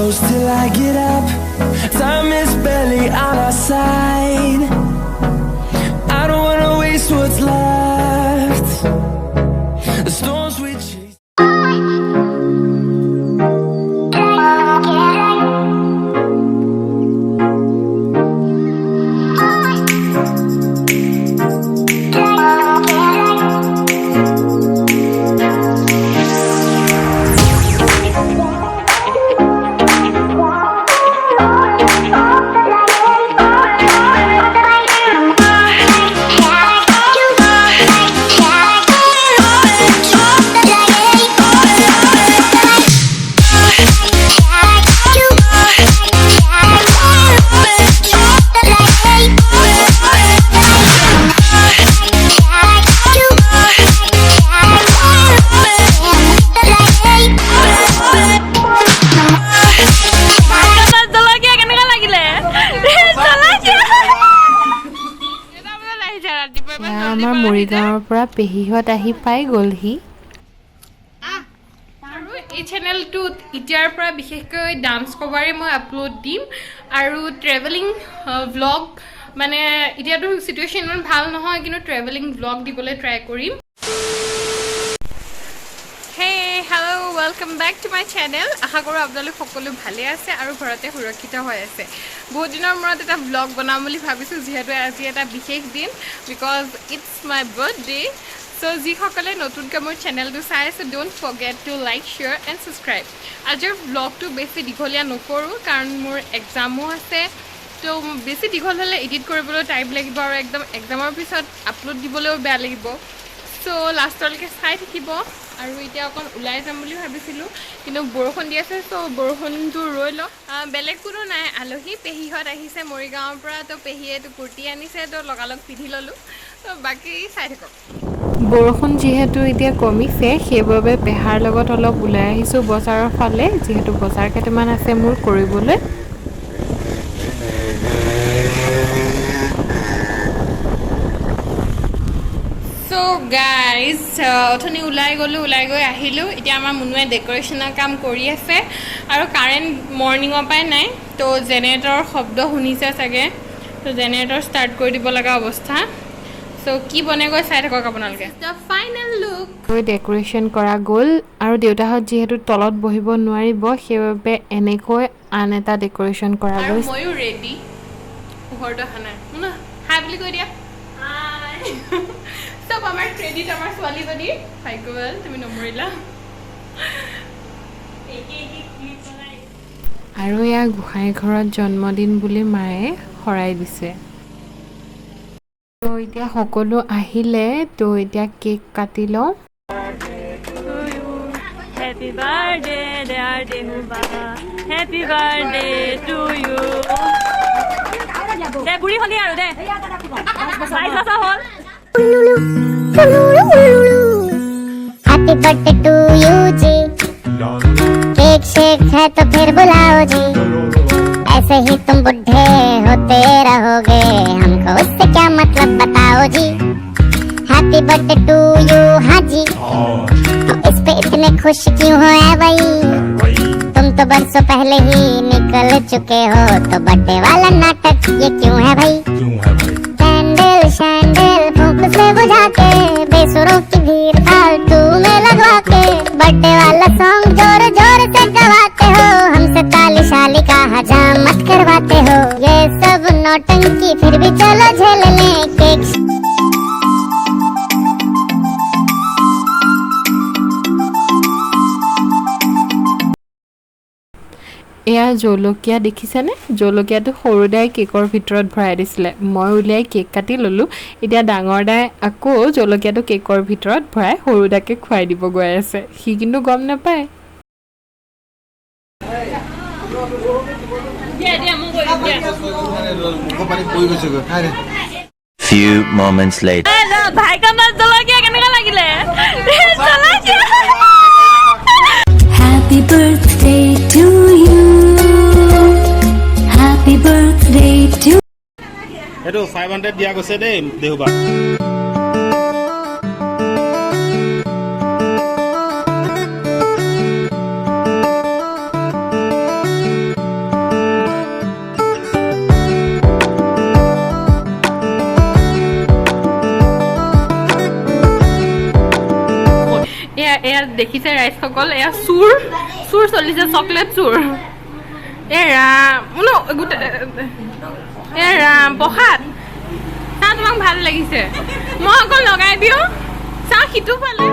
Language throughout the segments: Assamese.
close till I get up. Time is barely on our side. I don't wanna waste what's left. The storms we chase. আমাৰ মৰিগাঁৱৰ পৰা পেহীহঁত আহি পাই গ'লহি। আৰু এই চেনেলটোত এতিয়াৰ পৰা বিশেষকৈ ডান্স কভাৰে মই আপলোড দিম আৰু ট্ৰেভেলিং ভ্লগ, মানে এতিয়াতো চিটুৱেশ্যন ইমান ভাল নহয়, কিন্তু ট্ৰেভেলিং ভ্লগ দিবলৈ ট্ৰাই কৰিম। Hello' welcome back to my channel. আশা কৰোঁ আপোনালোক সকলো ভালে আছে আৰু ঘৰতে সুৰক্ষিত হৈ আছে। বহুত দিনৰ মূৰত এটা ভ্লগ বনাম বুলি ভাবিছোঁ, যিহেতু আজি এটা বিশেষ দিন, বিকজ ইটছ মাই বাৰ্থডে। চ' যিসকলে নতুনকৈ মোৰ চেনেলটো চাই আছে, don't forget to like, share and subscribe. আজিৰ ভ্লগটো বেছি দীঘলীয়া নকৰোঁ, কাৰণ মোৰ এক্সামো আছে, তো বেছি দীঘল হ'লে এডিট কৰিবলৈ টাইম লাগিব আৰু একদম এক্সামৰ পিছত আপলোড দিবলৈও বেয়া লাগিব। চ' লাষ্টলৈকে চাই থাকিব। আৰু এতিয়া অকণ ওলাই যাম বুলি ভাবিছিলোঁ, কিন্তু বৰষুণ দি আছে, চ' বৰষুণটো ৰৈ লওঁ। বেলেগ কোনো নাই, আলহী পেহীহঁত আহিছে মৰিগাঁৱৰ পৰা, তো পেহীয়েতো কুৰ্তি আনিছে, তো লগালগ পিন্ধি ল'লোঁ। তো বাকী চাই থাকক। বৰষুণ যিহেতু এতিয়া কমিছে, সেইবাবে পেহাৰ লগত অলপ ওলাই আহিছোঁ বজাৰৰ ফালে, যিহেতু বজাৰ কেইটামান আছে মোৰ কৰিবলৈ। চ' গাইজ, অথনি ওলাই গ'লোঁ, ওলাই গৈ আহিলোঁ। এতিয়া আমাৰ মুনুৱে ডেক'ৰেশ্যনৰ কাম কৰি আছে আৰু কাৰেণ্ট মৰ্ণিঙৰ পৰাই নাই, তো জেনেৰেটৰৰ শব্দ শুনিছে চাগে, তো জেনেৰেটৰ ষ্টাৰ্ট কৰি দিব লগা অৱস্থা। চ' কি বনেগৈ চাই থাকক আপোনালোকে। দ্য ফাইনেল লুক ডেক'ৰেশ্যন কৰা গ'ল আৰু দেউতাহঁত যিহেতু তলত বহিব নোৱাৰিব, সেইবাবে এনেকৈ আন এটা ডেক'ৰেশ্যন কৰা আৰু গৈছে। ময়ো ৰেডি, পোহৰটো অহা নাই, হাই বুলি কৈ দিয়া। চব আমাৰ ক্ৰেডিট আমাৰ ছোৱালীজনী, ভাগ্যৱান তুমি নমৰিলা। আৰু এয়া গোসাঁই ঘৰত জন্মদিন বুলি মায়ে শৰাই দিছে। তো এতিয়া সকলো আহিলে, তো এতিয়া কেক কাটি লওঁ। Happy birthday dear Dehuba, happy birthday to you. দে বুঢ়ী হলি আৰু দে 22 বছৰ হ'ল। Happy birthday to you ji, cake shake है तो फिर बुलाओ जी, ऐसे ही तुम बुढ़े होते रहोगे, हमको उससे क्या मतलब बताओ जी। हैप्पी बर्थडे टू यू हाँ जी, तो इस पे इतने खुश क्यों हो ऐ भाई, तुम तो बरसों पहले ही निकल चुके हो, तो बर्थडे वाला नाटक ये क्यों है भाई। कैंडल शैंडल फूंक से बुझा के, बेसुरों की भीड़ फालतू में लगवा के, बर्थडे वाला सॉन्ग जोर जोर से गवाते हो, हमसे ताली शाली का हजामत करवाते हो, ये सब नौटंकी फिर भी चलो झेल लें केक। এয়া জলকীয়া দেখিছেনে? জলকীয়াটো সৰু দাই কেকৰ ভিতৰত ভৰাই দিছিলে, মই উলিয়াই কেক কাটি ল'লোঁ। এতিয়া ডাঙৰ দাই আকৌ জলকীয়াটো কেকৰ ভিতৰত ভৰাই সৰু দাকে খুৱাই দিব গৈ আছে, সি কিন্তু গম নাপায়। Few moments later. Happy birthday to you. Happy birthday to. Eto 500 dia গৈছে দেই দেহুবা। এয়া দেখিছে ৰাইজসকল এয়া চুৰ চলিছে চকলেট চুৰ এৰা প্ৰসাদ চাহ তোমাক ভাল লাগিছে মই অকল লগাই দিওঁ চাহ সিটো ফালে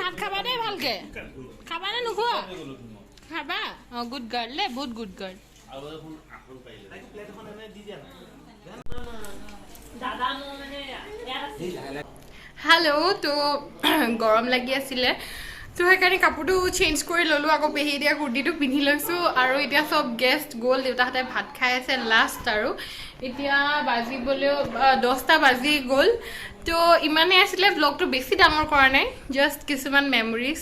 ভাত খাবা দেই ভালকে খাবা নে নোখোৱা খাবা গুড গাৰ্ল দে বহুত গুড গাৰ্ল হেল্ল' তো গৰম লাগি আছিলে তো সেইকাৰণে কাপোৰটো চেঞ্জ কৰি ল'লোঁ আকৌ পেহী দিয়া কুৰ্তিটো পিন্ধি লৈছোঁ আৰু এতিয়া চব গেষ্ট গ'ল দেউতাহঁতে ভাত খাই আছে লাষ্ট আৰু এতিয়া বাজিবলৈও 10টা বাজি গ'ল তো ইমানেই আছিলে ব্লগটো বেছি ডাঙৰ কৰা নাই জাষ্ট কিছুমান মেমৰিজ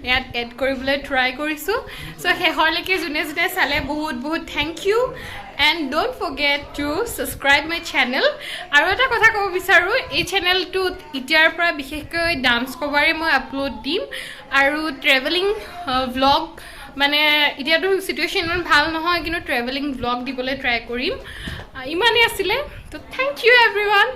ইয়াত এড কৰিবলৈ ট্ৰাই কৰিছোঁ চ' শেষৰলৈকে যোনে যোনে চালে বহুত বহুত thank you and don't forget to subscribe my channel আৰু এটা কথা ক'ব বিচাৰোঁ এই চেনেলটোত এতিয়াৰ পৰা বিশেষকৈ ডান্স কভাৰেই মই আপলোড দিম আৰু ট্ৰেভেলিং ভ্লগ মানে এতিয়াতো চিটুৱেশ্যন ইমান ভাল নহয় কিন্তু ট্ৰেভেলিং ভ্লগ দিবলৈ ট্ৰাই কৰিম ইমানেই আছিলে তো থেংক ইউ এভৰিৱান